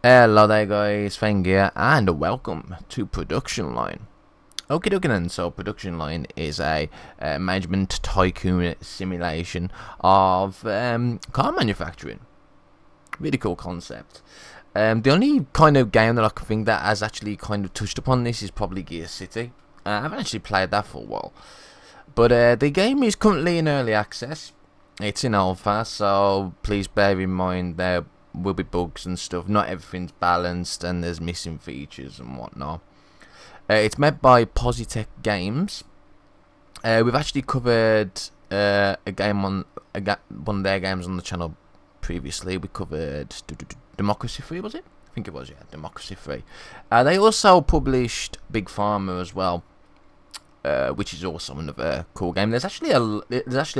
Hello there guys, Feng here, and welcome to Production Line. Okie dokie then, so Production Line is a management tycoon simulation of car manufacturing. Really cool concept. The only kind of game that I can think that has actually kind of touched upon this is probably Gear City. I haven't actually played that for a while. But the game is currently in early access. It's in alpha, so please bear in mind there will be bugs and stuff. Not everything's balanced and there's missing features and whatnot. It's made by Positech Games. We've actually covered a game on one of their games on the channel previously. We covered Democracy 3, was it? I think it was, yeah, Democracy 3. They also published Big Pharma as well, which is also another cool game. There's actually a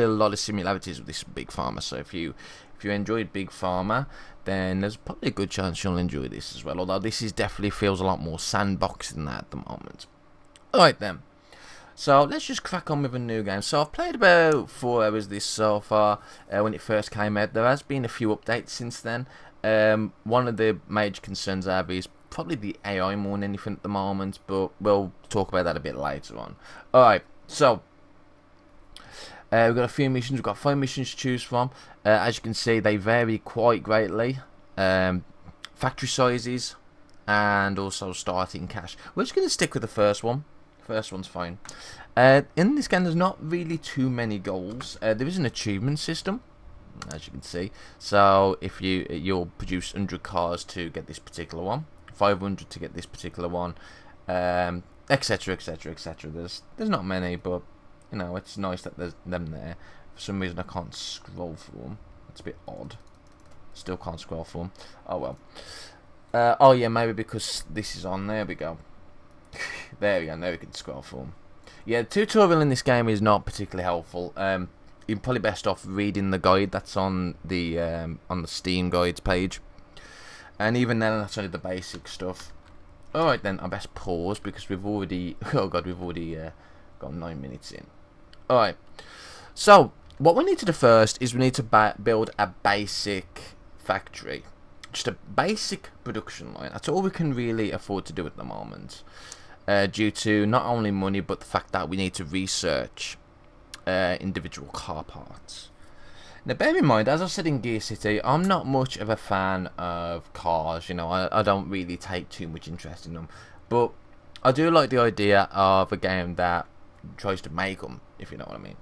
lot of similarities with this Big Pharma. So if you enjoyed Big Pharma, then there's probably a good chance you'll enjoy this as well. Although this definitely feels a lot more sandboxy than that at the moment. Alright then. So let's just crack on with a new game. So I've played about 4 hours this so far. When it first came out, there has been a few updates since then. One of the major concerns I have is probably the AI more than anything at the moment, but we'll talk about that a bit later on. Alright, so we've got a few missions. We've got 5 missions to choose from. As you can see, they vary quite greatly. Factory sizes and also starting cash. We're just going to stick with the first one. First one's fine. In this game, there's not really too many goals. There is an achievement system, as you can see. So if you'll produce 100 cars to get this particular one, 500 to get this particular one, etc, etc, etc. There's not many, but you know, it's nice that there's them there. For some reason I can't scroll through them. It's a bit odd. Still can't scroll through them. Oh well. Oh yeah, maybe because this is on. There we go. There we go. Now we can scroll through them. Yeah, the tutorial in this game is not particularly helpful. You're probably best off reading the guide that's on the Steam guides page. And even then, that's only the basic stuff. Alright then, I best pause because we've already... Oh god, we've already got 9 minutes in. Alright, so what we need to do first is we need to build a basic factory. Just a basic production line. That's all we can really afford to do at the moment. Due to not only money, but the fact that we need to research individual car parts. Now bear in mind, as I said in Gear City, I'm not much of a fan of cars. You know, I don't really take too much interest in them. But I do like the idea of a game that tries to make them, if you know what I mean.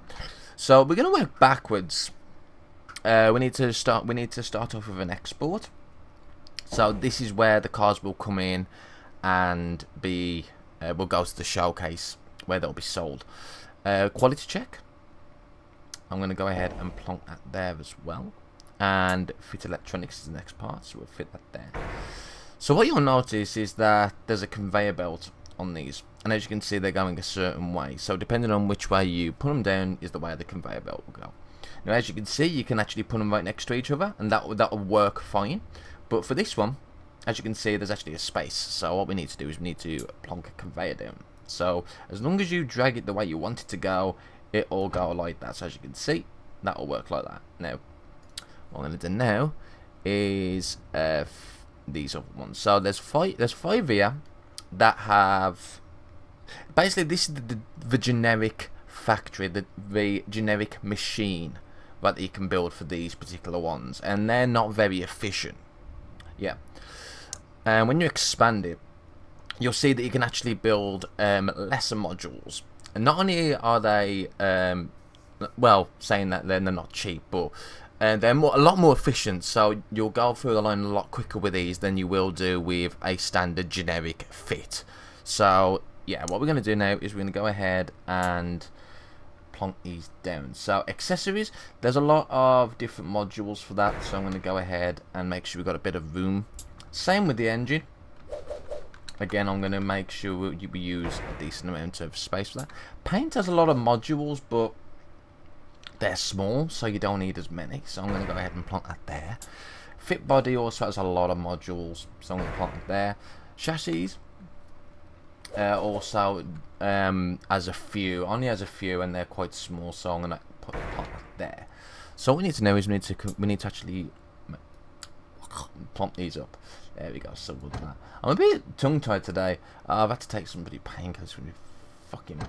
So we're going to work backwards. We need to start off with an export. So this is where the cars will come in and be will go to the showcase where they'll be sold. Quality check. I'm going to go ahead and plonk that there as well. And fit electronics is the next part, so we'll fit that there. So what you'll notice is that there's a conveyor belt on these. And as you can see, they're going a certain way. So depending on which way you put them down is the way the conveyor belt will go. Now as you can see, you can actually put them right next to each other, and that will work fine. But for this one, as you can see, there's actually a space. So what we need to do is we need to plonk a conveyor down. So as long as you drag it the way you want it to go, it will go like that. So as you can see, that will work like that. Now, what I'm going to do now is these other ones. So there's five here that have basically this is the generic factory, the generic machine that you can build for these particular ones, and they're not very efficient. Yeah, and when you expand it, you'll see that you can actually build lesser modules. And not only are they, well, saying that they're not cheap, but they're a lot more efficient. So you'll go through the line a lot quicker with these than you will do with a standard generic fit. So yeah, what we're going to do now is we're going to go ahead and plonk these down. So accessories, there's a lot of different modules for that. So I'm going to go ahead and make sure we've got a bit of room. Same with the engine. Again, I'm going to make sure we use a decent amount of space for that. Paint has a lot of modules, but they're small, so you don't need as many. So I'm going to go ahead and plonk that there. Fit body also has a lot of modules, so I'm going to plonk it there. Chassis also has a few, only has a few, and they're quite small, so I'm going to plonk that there. So what we need to know is we need to actually... I plump these up. There we go. So we'll do that. I'm a bit tongue-tied today. I've had to take some bloody painkillers for me. Fucking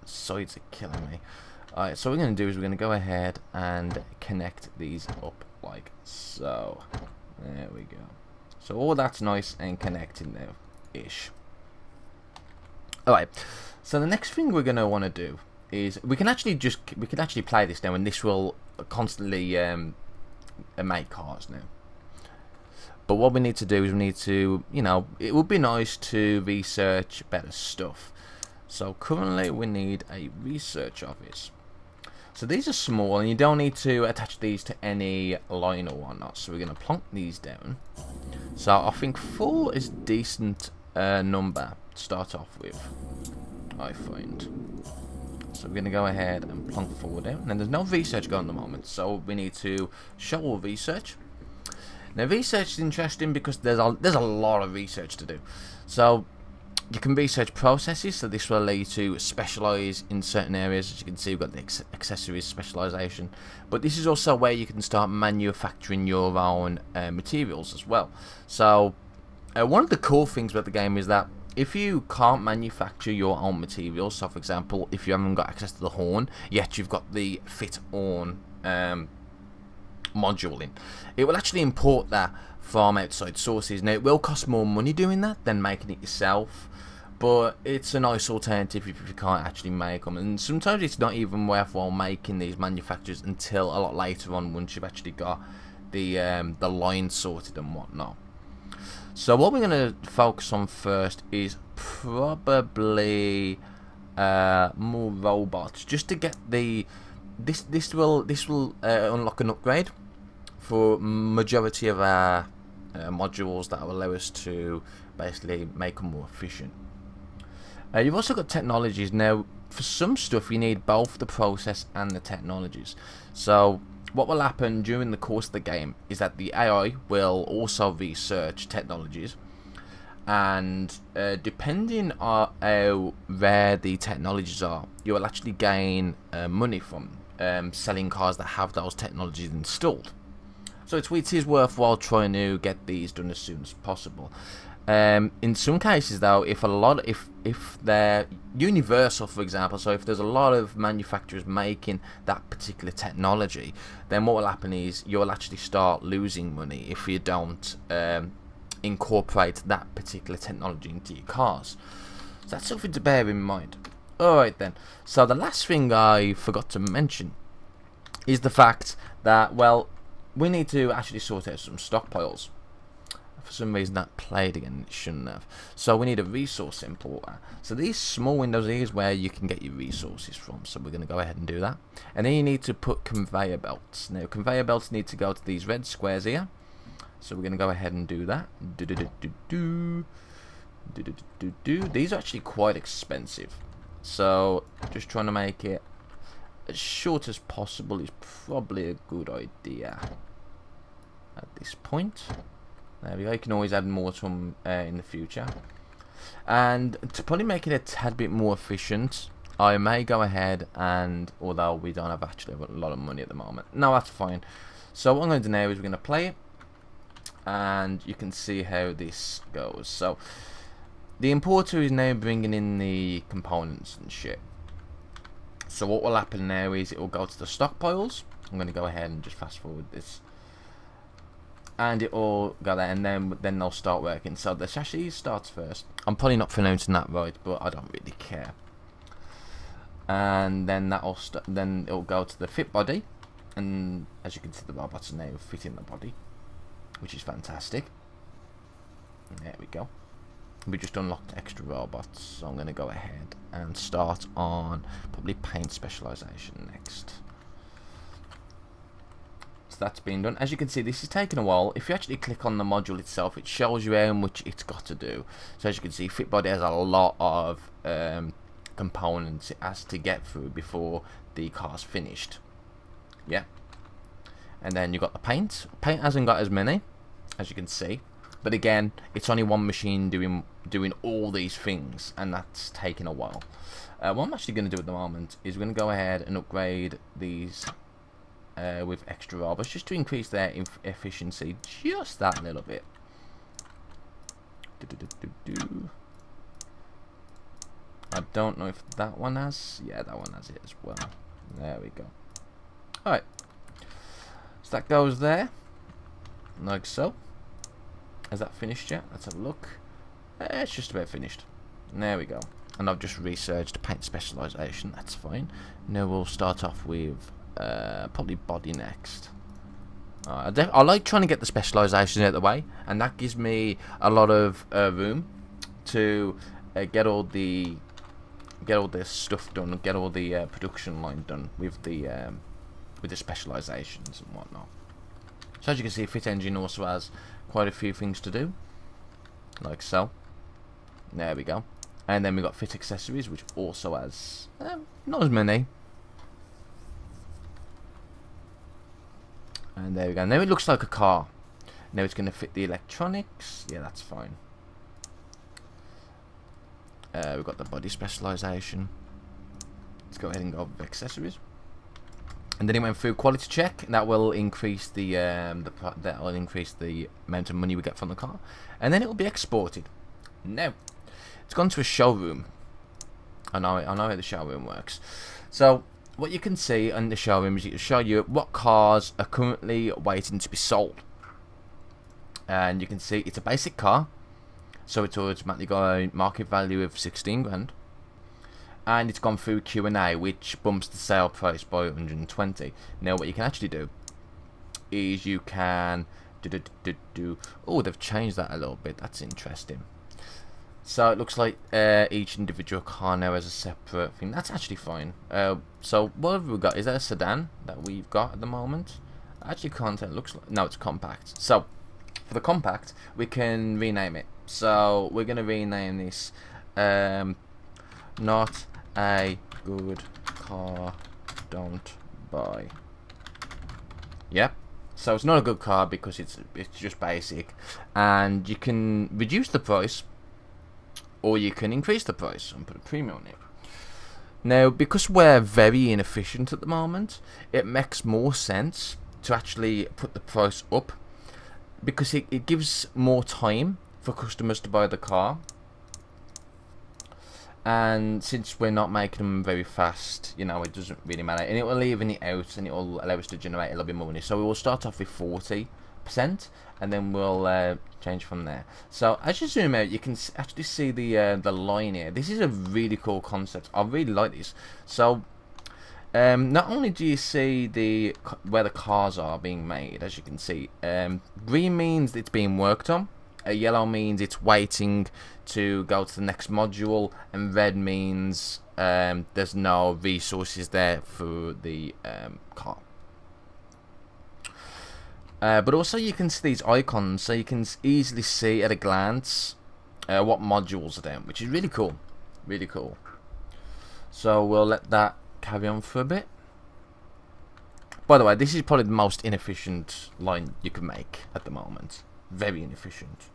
sides are killing me. Alright, so what we're going to do is we're going to go ahead and connect these up like so. There we go. So all that's nice and connected now-ish. Alright, so the next thing we're going to want to do is we can actually play this now, and this will constantly make cars now. But what we need to do is we need to, you know, it would be nice to research better stuff. So currently we need a research office. So these are small, and you don't need to attach these to any line or whatnot. So we're going to plonk these down. So I think 4 is a decent number to start off with, I find. So we're going to go ahead and plonk 4 down. And there's no research going at the moment, so we need to show all research. Now research is interesting because there's a lot of research to do. So you can research processes, so this will allow you to specialise in certain areas. As you can see, we've got the accessories specialisation, but this is also where you can start manufacturing your own materials as well. So one of the cool things about the game is that if you can't manufacture your own materials, so for example, if you haven't got access to the horn, yet you've got the fit horn module in, it will actually import that from outside sources. Now it will cost more money doing that than making it yourself, but it's a nice alternative if you can't actually make them, and sometimes it's not even worthwhile making these manufacturers until a lot later on, once you've actually got the line sorted and whatnot. So what we're going to focus on first is probably more robots, just to get the this will unlock an upgrade for majority of our modules that will allow us to basically make them more efficient. You've also got technologies. Now for some stuff you need both the process and the technologies. So what will happen during the course of the game is that the AI will also research technologies, and depending on how rare the technologies are, you will actually gain money from selling cars that have those technologies installed. So it is worthwhile trying to get these done as soon as possible. In some cases though, if they're universal, for example, so if there's a lot of manufacturers making that particular technology, then what will happen is you'll actually start losing money if you don't incorporate that particular technology into your cars. So that's something to bear in mind. Alright then, so the last thing I forgot to mention is the fact that, well, we need to actually sort out some stockpiles. For some reason that played again, it shouldn't have. So we need a resource importer. So these small windows here is where you can get your resources from. So we're going to go ahead and do that. And then you need to put conveyor belts. Now conveyor belts need to go to these red squares here. So we're going to go ahead and do that. These are actually quite expensive. So just trying to make it as short as possible is probably a good idea at this point. There we go. You can always add more to them in the future. And to probably make it a tad bit more efficient, I may go ahead and, although we don't have actually a lot of money at the moment, no, that's fine. So what I'm going to do now is we're going to play it, and you can see how this goes. So the importer is now bringing in the components and shit. So what will happen now is it will go to the stockpiles. I'm going to go ahead and just fast forward this, and it will go there, and then they'll start working. So the chassis starts first. I'm probably not pronouncing that right, but I don't really care. And then then it'll go to the fit body, and as you can see, the robots are now fitting the body, which is fantastic. And there we go. We just unlocked extra robots, so I'm going to go ahead and start on probably paint specialization next. So that's been done. As you can see, this is taking a while. If you actually click on the module itself, it shows you how much it's got to do. So as you can see, fit body has a lot of components it has to get through before the car's finished. Yeah. And then you've got the paint. Paint hasn't got as many, as you can see. But again, it's only one machine doing all these things, and that's taking a while. What I'm actually going to do at the moment is we're going to go ahead and upgrade these with extra robots, just to increase their efficiency just that little bit. I don't know if that one has. Yeah, that one has it as well. There we go. Alright. So that goes there. Like so. Is that finished yet? Let's have a look. It's just about finished. There we go. And I've just researched paint specialization. That's fine. Now we'll start off with probably body next. I like trying to get the specialization out of the way, and that gives me a lot of room to get all this stuff done, get all the production line done with the specializations and whatnot. So as you can see, Fit Engine also has quite a few things to do, like so. There we go. And then we got Fit Accessories, which also has not as many. And there we go. Now it looks like a car. Now it's going to fit the electronics. Yeah, that's fine. We've got the body specialization. Let's go ahead and go with accessories. And then it went through quality check. That will increase the amount of money we get from the car. And then it will be exported. Now it's gone to a showroom. I know how the showroom works. So what you can see in the showroom is it will show you what cars are currently waiting to be sold. And you can see it's a basic car, so it's automatically got a market value of 16 grand. And it's gone through Q&A, which bumps the sale price by 120. Now what you can actually do is you can oh, they've changed that a little bit. That's interesting. So it looks like each individual car now has a separate thing. That's actually fine. So what have we got? Is that a sedan that we've got at the moment? Actually, content looks like, no, it's compact. So for the compact, we can rename it. So we're gonna rename this not a good car, don't buy. Yep. So it's not a good car because it's just basic, and you can reduce the price, or you can increase the price and put a premium on it. Now, because we're very inefficient at the moment, it makes more sense to actually put the price up, because it gives more time for customers to buy the car. And since we're not making them very fast, you know, it doesn't really matter. And it will even it out, and it will allow us to generate a little bit more money. So we will start off with 40%, and then we'll change from there. So as you zoom out, you can actually see the line here. This is a really cool concept. I really like this. So not only do you see where the cars are being made, as you can see, green means it's being worked on, yellow means it's waiting to go to the next module, and red means there's no resources there for the car. But also you can see these icons, so you can easily see at a glance what modules are there, which is really cool. Really cool. So we'll let that carry on for a bit. By the way, this is probably the most inefficient line you can make at the moment. Very inefficient.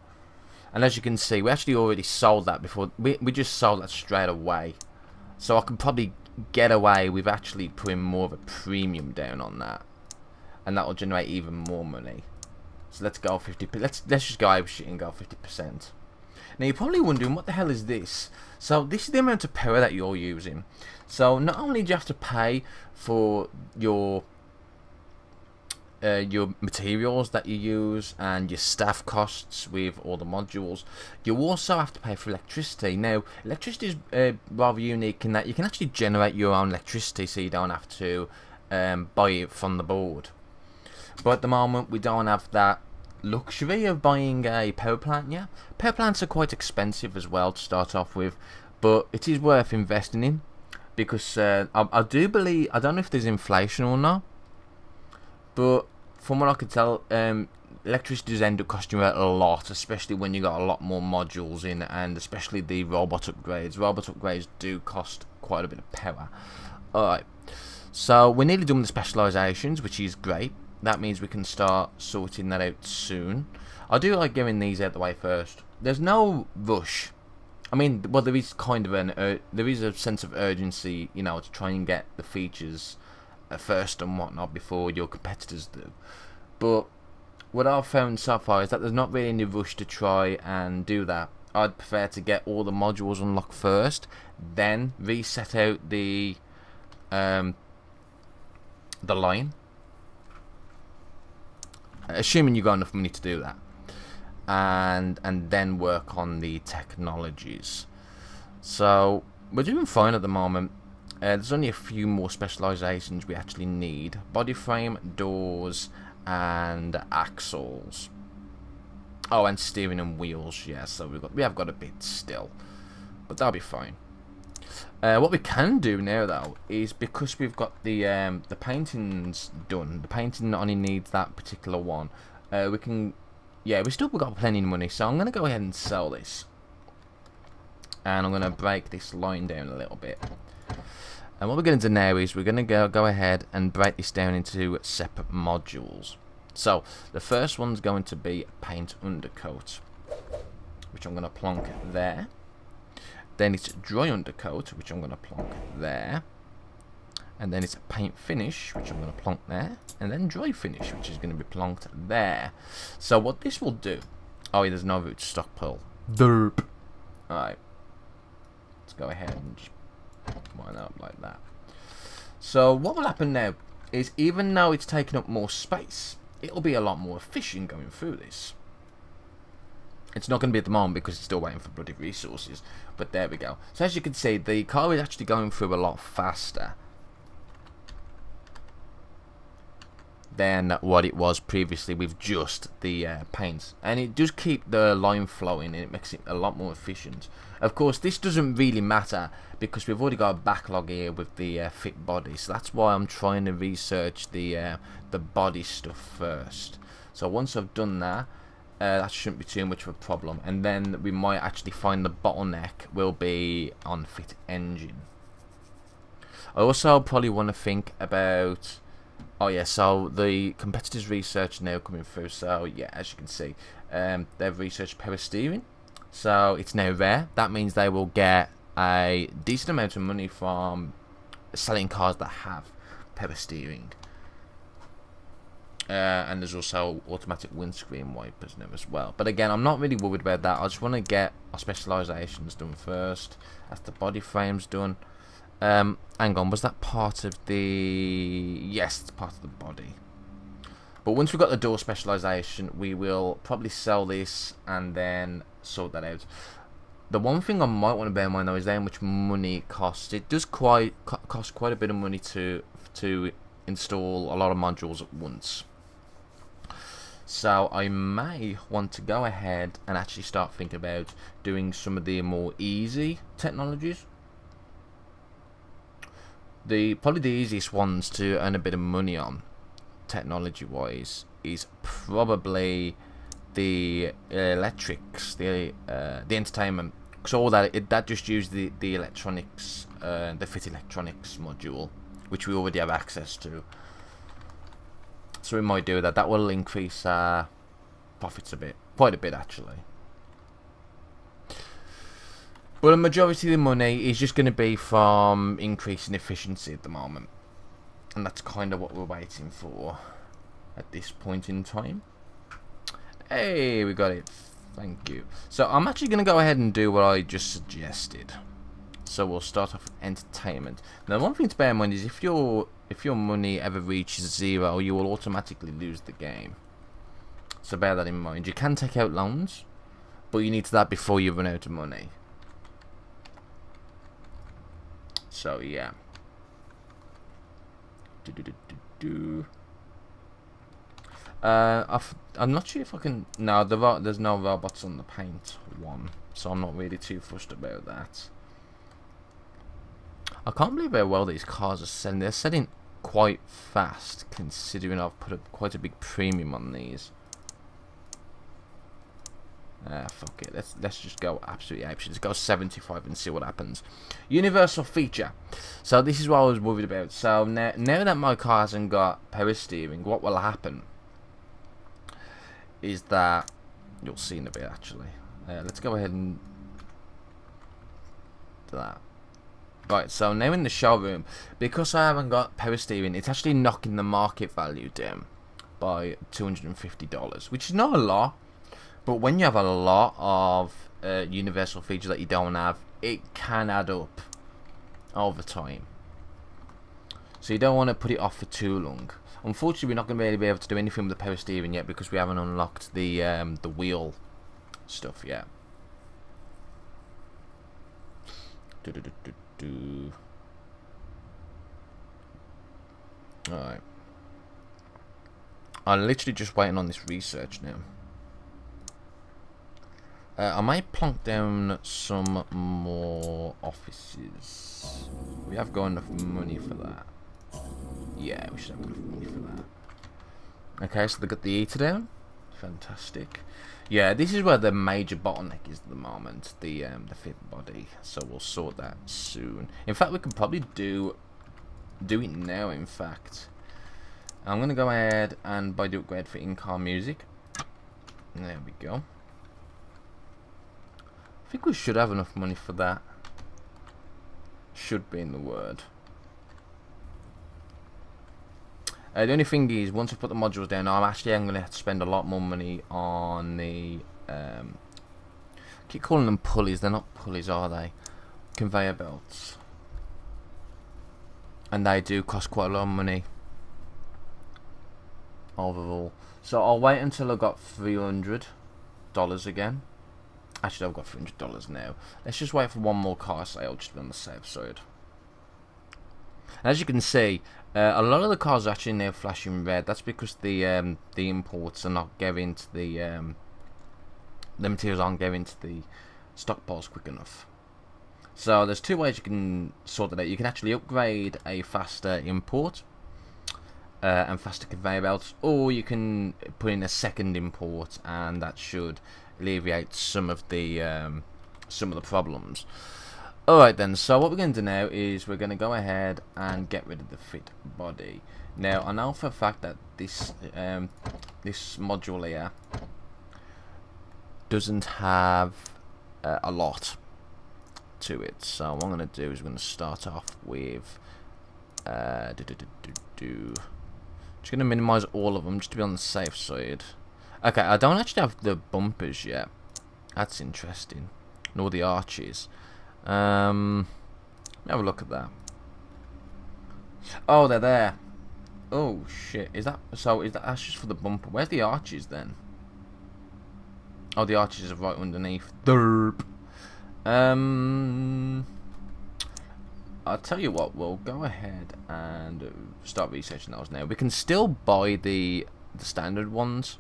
And as you can see, we actually already sold that before. We just sold that straight away. So I can probably get away with actually putting more of a premium down on that, and that will generate even more money. So let's go 50. Let's just go over shit and go 50%. Now you're probably wondering, what the hell is this? So this is the amount of power that you're using. So not only do you have to pay for your materials that you use and your staff costs with all the modules, you also have to pay for electricity. Now electricity is rather unique in that you can actually generate your own electricity, so you don't have to buy it from the board. But at the moment we don't have that luxury of buying a power plant yet. Power plants are quite expensive as well to start off with, but it is worth investing in, because I do believe, I don't know if there's inflation or not, but from what I could tell, electricity does end up costing you a lot, especially when you got a lot more modules in, and especially the robot upgrades. Robot upgrades do cost quite a bit of power. Alright, so we're nearly done with the specializations, which is great. That means we can start sorting that out soon. I do like getting these out the way first. There's no rush. I mean, well, there is kind of there is a sense of urgency, you know, to try and get the features first and whatnot before your competitors do. But what I've found so far is that there's not really any rush to try and do that. I'd prefer to get all the modules unlocked first, then reset out the line, assuming you've got enough money to do that, and then work on the technologies. So we're doing fine at the moment. There's only a few more specializations we actually need: body frame, doors, and axles. Oh, and steering and wheels. Yeah, so we have got a bit still, but that'll be fine. What we can do now, though, is because we've got the paintings done. The painting only needs that particular one. We can, yeah, we still got plenty of money, so I'm gonna go ahead and sell this, and I'm gonna break this line down a little bit. And what we're going to do now is we're going to go ahead and break this down into separate modules. So the first one's going to be paint undercoat, which I'm going to plonk there. Then it's dry undercoat, which I'm going to plonk there. And then it's paint finish, which I'm going to plonk there. And then dry finish, which is going to be plonked there. So what this will do... Oh, yeah, there's no root stockpile. Derp. Alright. Let's go ahead and just line up like that. So what will happen now is, even though it's taking up more space, it'll be a lot more efficient going through this. It's not going to be at the moment because it's still waiting for bloody resources, but there we go. So as you can see, the car is actually going through a lot faster than what it was previously with just the paints, and it does keep the line flowing, and it makes it a lot more efficient. Of course, this doesn't really matter because we've already got a backlog here with the fit body, so that's why I'm trying to research the body stuff first. So once I've done that, that shouldn't be too much of a problem, and then we might actually find the bottleneck will be on fit engine. I also probably want to think about... Oh yeah, so the competitors' research now coming through. So yeah, as you can see, they've researched power steering. So it's now rare. That means they will get a decent amount of money from selling cars that have power steering. And there's also automatic windscreen wipers now as well. But again, I'm not really worried about that. I just want to get our specializations done first. That's the body frames done. Hang on, was that part of the... Yes, it's part of the body. But once we've got the door specialization, we will probably sell this and then sort that out. The one thing I might want to bear in mind though is how much money it costs. It does cost quite a bit of money to install a lot of modules at once. So I may want to go ahead and actually start thinking about doing some of the more easy technologies. Probably the easiest ones to earn a bit of money on, technology wise, is probably the electrics, the entertainment, because all that just uses the electronics, the fit electronics module, which we already have access to. So we might do that. That will increase our profits a bit, quite a bit actually. But the majority of the money is just going to be from increasing efficiency at the moment. And that's kind of what we're waiting for at this point in time. Hey, we got it. Thank you. So I'm actually going to go ahead and do what I just suggested. So we'll start off with entertainment. Now, one thing to bear in mind is if your money ever reaches 0, you will automatically lose the game. So bear that in mind. You can take out loans, but you need that before you run out of money. So yeah. I'm not sure if I can. No, there's no robots on the paint one, so I'm not really too fussed about that. I can't believe how well these cars are selling. They're selling quite fast, considering I've put quite a big premium on these. Fuck it. Let's just go absolutely apeshit. Let's go 75 and see what happens. Universal feature. So this is what I was worried about. So now that my car hasn't got power steering, what will happen is that you'll see in a bit actually. Let's go ahead and do that. Right, so now in the showroom, because I haven't got power steering, it's actually knocking the market value down by $250, which is not a lot, but when you have a lot of universal features that you don't have, it can add up over time. So you don't want to put it off for too long. Unfortunately, we're not going to really be able to do anything with the power steering yet because we haven't unlocked the wheel stuff yet. Alright. I'm literally just waiting on this research now. I might plonk down some more offices. We have got enough money for that. Yeah, we should have enough money for that. Okay, so they got the eater down. Fantastic. Yeah, this is where the major bottleneck is at the moment, the fit body. So we'll sort that soon. In fact, we can probably do it now. In fact, I'm gonna go ahead and buy the upgrade for in-car music. There we go. I think we should have enough money for that. Should be in the word. The only thing is, once I put the modules down, I'm going to have to spend a lot more money on the... I keep calling them pulleys. They're not pulleys, are they? Conveyor belts. And they do cost quite a lot of money overall. So I'll wait until I've got $300 again. Actually, I've got $300 now. Let's just wait for one more car sale, just to be on the safe side. As you can see, a lot of the cars are actually now flashing red. That's because the imports are not getting to the materials aren't getting to the stockpiles quick enough. So there's two ways you can sort it out. You can actually upgrade a faster import and faster conveyor belts, or you can put in a second import, and that should alleviate some of the problems. Alright then, so what we're going to do now is we're going to go ahead and get rid of the fit body. Now, I know for a fact that this this module here doesn't have a lot to it. So what I'm going to do is we're going to start off with just going to minimize all of them just to be on the safe side. Okay, I don't actually have the bumpers yet. That's interesting. Nor the arches. Let me have a look at that. Oh, they're there. Oh shit! Is that so? Is that just for the bumper? Where's the arches then? Oh, the arches are right underneath. Derp. I'll tell you what. We'll go ahead and start researching those now. We can still buy the standard ones,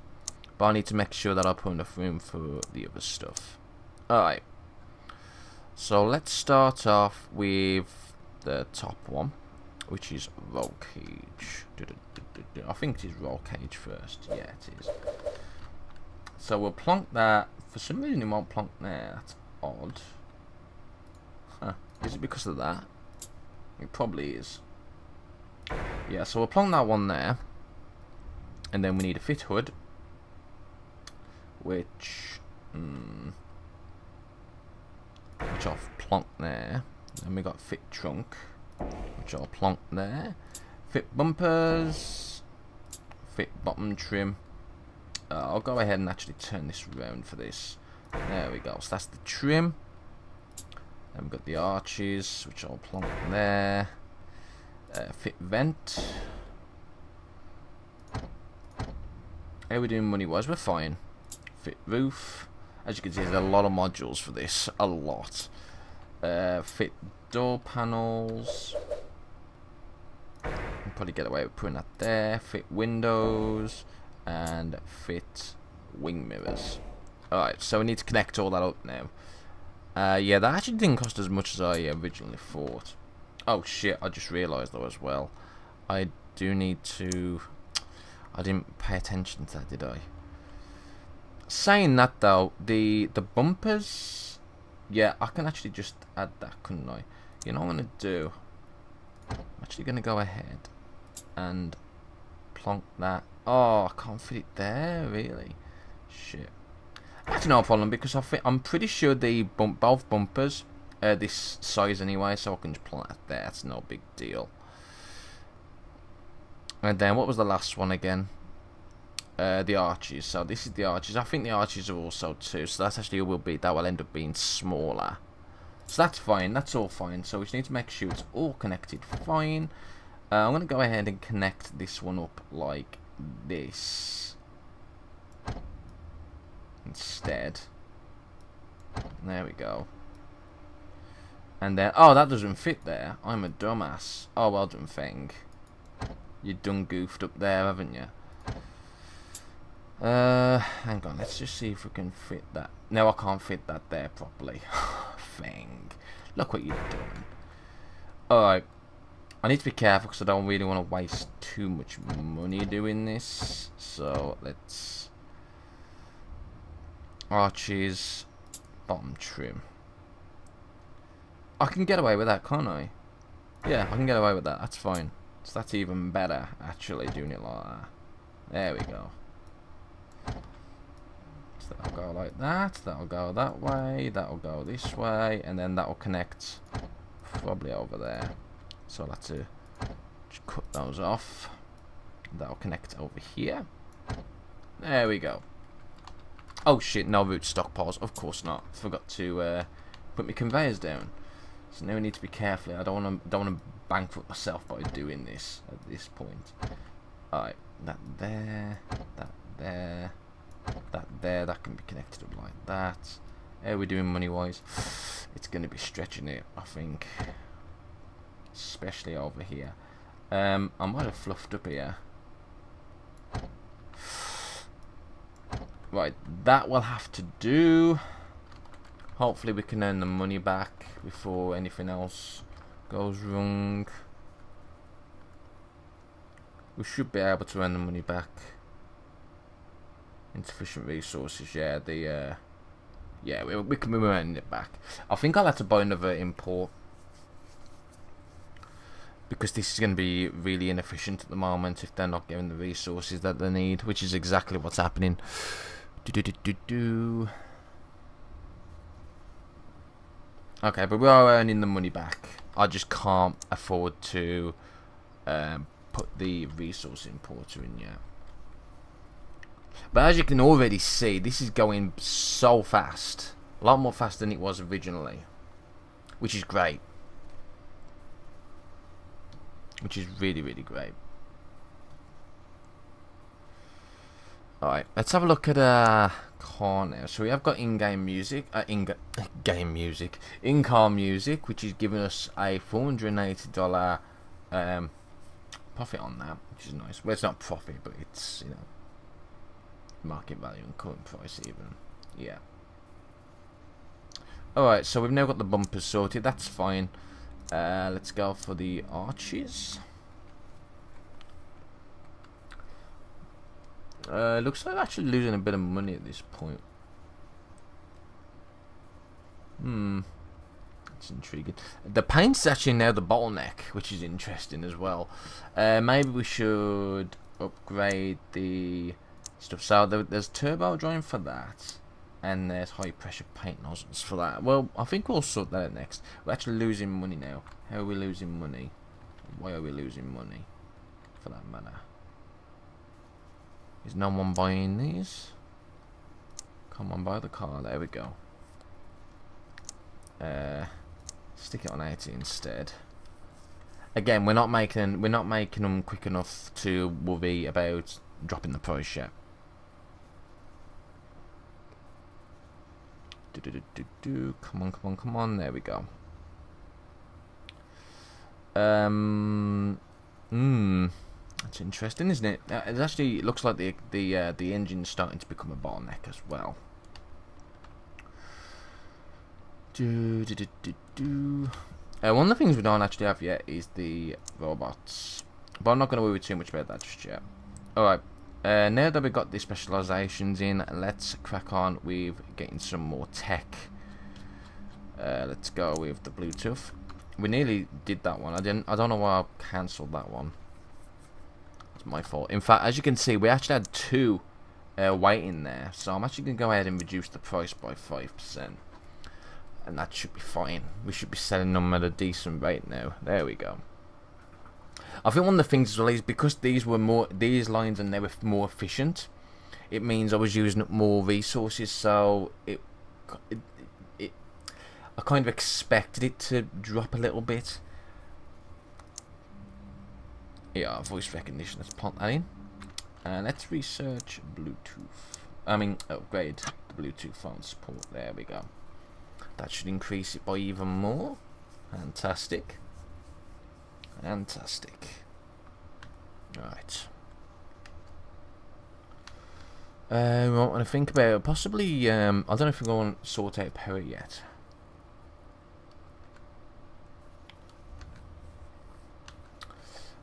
but I need to make sure that I put enough room for the other stuff. All right. So let's start off with the top one, which is roll cage. I think it is roll cage first. Yeah, it is. So we'll plonk that. For some reason it won't plonk there. That's odd. Huh. Is it because of that? It probably is. Yeah, so we'll plonk that one there. And then we need a fit hood. Which I'll plonk there. Then we got fit trunk, which I'll plonk there. Fit bumpers, fit bottom trim. I'll go ahead and actually turn this around for this. There we go. So that's the trim. Then we've got the arches, which I'll plonk there. Fit vent. How are we doing money wise? We're fine. Fit roof. As you can see, there's a lot of modules for this. A lot. Fit door panels. I'll probably get away with putting that there. Fit windows. And fit wing mirrors. Alright, so we need to connect all that up now. Yeah, that actually didn't cost as much as I originally thought. Oh shit, I just realised though as well. I do need to... I didn't pay attention to that, did I? Saying that though, the bumpers, yeah, I can actually just add that, couldn't I? You know what I'm gonna do? I'm actually gonna go ahead and plonk that. Oh, I can't fit it there, really. Shit. That's no problem because I'm pretty sure the both bumpers this size anyway, so I can just plant it there. It's no big deal. And then what was the last one again? The arches. So this is the arches. I think the arches are also 2, so that's actually that will end up being smaller. So that's fine. That's all fine. So we just need to make sure it's all connected fine. I'm going to go ahead and connect this one up like this instead. There we go. And then, oh, that doesn't fit there. I'm a dumbass. Oh, well done, Feng. You done goofed up there, haven't you? Hang on, let's just see if we can fit that. No, I can't fit that there properly. Feng, look what you're doing. Alright, I need to be careful because I don't really want to waste too much money doing this. So, let's... arches, bottom trim. I can get away with that, can't I? Yeah, I can get away with that, that's fine. So that's even better, actually, doing it like that. There we go. So that'll go like that, that'll go that way, that'll go this way, and then that'll connect probably over there. So I'll have to just cut those off. That'll connect over here. There we go. Oh shit, no root stockpiles, of course not. Forgot to put my conveyors down. So now we need to be careful. I don't want to bankrupt myself by doing this at this point. Alright, that there, that there, that there, that can be connected up like that. How are we doing money wise? It's going to be stretching it, I think. Especially over here. I might have fluffed up here. Right, that will have to do. Hopefully we can earn the money back before anything else goes wrong. We should be able to earn the money back. Insufficient resources, yeah. Yeah, we can be earning it back. I think I'll have to buy another import because this is going to be really inefficient at the moment if they're not getting the resources that they need, which is exactly what's happening. Okay, but we are earning the money back. I just can't afford to put the resource importer in yet. But as you can already see, this is going so fast. A lot more fast than it was originally. Which is great. Which is really, really great. Alright, let's have a look at car now. So we have got in-game music, in-game music, in-car music, which is giving us a $480 profit on that, which is nice. Well, it's not profit, but it's, you know, market value and current price even. Yeah. Alright, so we've now got the bumpers sorted. That's fine. Let's go for the arches. Looks like I'm actually losing a bit of money at this point. That's intriguing. The paint's actually now the bottleneck, which is interesting as well. Maybe we should upgrade the stuff. So there's turbo drying for that, and there's high pressure paint nozzles for that. Well, I think we'll sort that out next. We're actually losing money now. How are we losing money? Why are we losing money, for that matter? Is no one buying these? Come on, buy the car. There we go. Stick it on 80 instead. Again, we're not making them quick enough to worry about dropping the price yet. Come on, come on, come on. There we go. That's interesting, isn't it? It actually looks like the engine's starting to become a bottleneck as well. One of the things we don't actually have yet is the robots, but I'm not going to worry too much about that just yet. Alright, now that we've got the specializations in, let's crack on with getting some more tech. Let's go with the Bluetooth. We nearly did that one. I don't know why I cancelled that one. It's my fault. In fact, as you can see, we actually had 2 waiting there, so I'm actually going to go ahead and reduce the price by 5%. and that should be fine. We should be selling them at a decent rate now. There we go. I think one of the things as well is because these lines are now more efficient, it means I was using up more resources, so I kind of expected it to drop a little bit. Yeah, voice recognition, let's pop that in. And let's research Bluetooth. I mean, upgrade the Bluetooth phone support. There we go. That should increase it by even more. Fantastic. Fantastic. Right. I want to think about it. Possibly, I don't know if we're going to sort out power yet.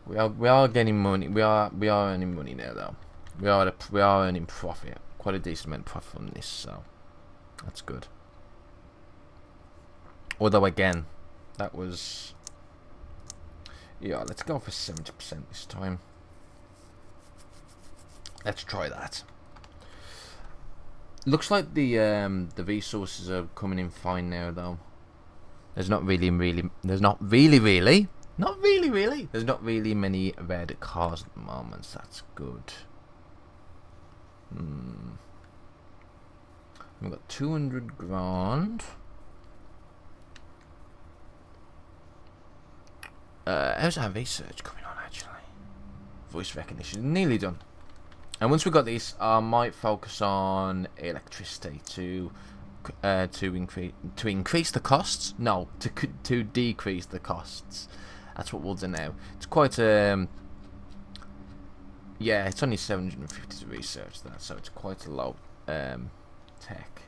We are getting money. We are earning money now, though. We are earning profit. Quite a decent amount of profit from this, so that's good. Although again, that was, yeah. Let's go for 70% this time. Let's try that. Looks like the resources are coming in fine now, though. There's not really many red cars at the moment, so that's good. We've got 200 grand. How's our research coming on, actually? Voice recognition, nearly done. And once we've got this, I might focus on electricity to increase the costs. No, to decrease the costs. That's what we'll do now. It's quite yeah, it's only 750 to research that, so it's quite a low tech.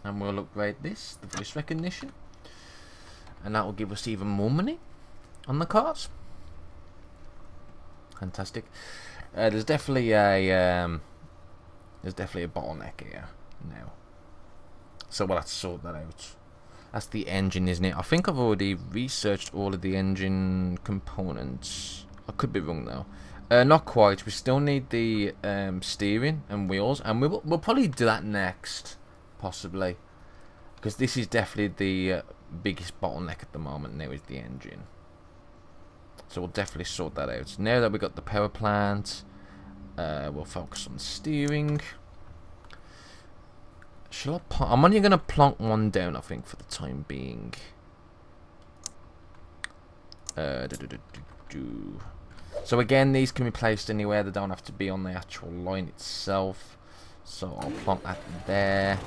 And we'll upgrade this, the voice recognition, and that will give us even more money on the cars. Fantastic. There's definitely a bottleneck here now, so we'll have to sort that out. That's the engine, isn't it? I think I've already researched all of the engine components. I could be wrong though. Not quite. We still need the steering and wheels, and we'll probably do that next, possibly, because this is definitely the biggest bottleneck at the moment. Now is the engine. So we'll definitely sort that out. Now that we've got the power plant, we'll focus on steering. I'm only going to plonk one down, I think, for the time being. So again, these can be placed anywhere. They don't have to be on the actual line itself. So I'll plonk that there.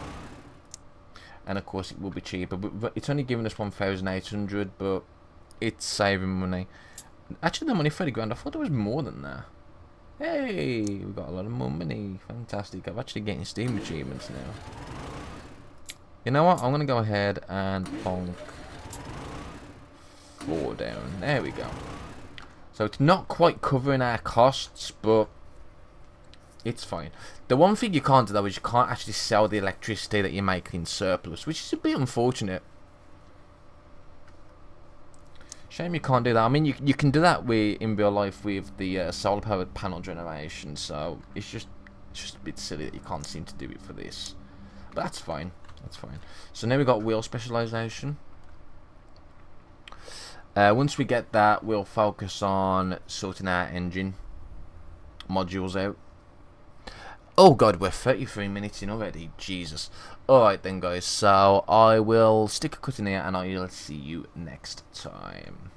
And of course it will be cheaper. But it's only giving us 1,800, but it's saving money. Actually, the money 30 grand. I thought there was more than that. Hey, we got a lot of more money. Fantastic. I'm actually getting Steam achievements now. You know what? I'm going to go ahead and plonk 4 down. There we go. So it's not quite covering our costs, but it's fine. The one thing you can't do, though, is you can't actually sell the electricity that you're making in surplus, which is a bit unfortunate. Shame you can't do that. I mean, you can do that in real life with the solar powered panel generation. So it's just a bit silly that you can't seem to do it for this. But that's fine. That's fine. So now we've got wheel specialization. Once we get that, we'll focus on sorting our engine modules out. Oh god, we're 33 minutes in already. Jesus. Alright then, guys. So I will stick a cut in here, and I'll see you next time.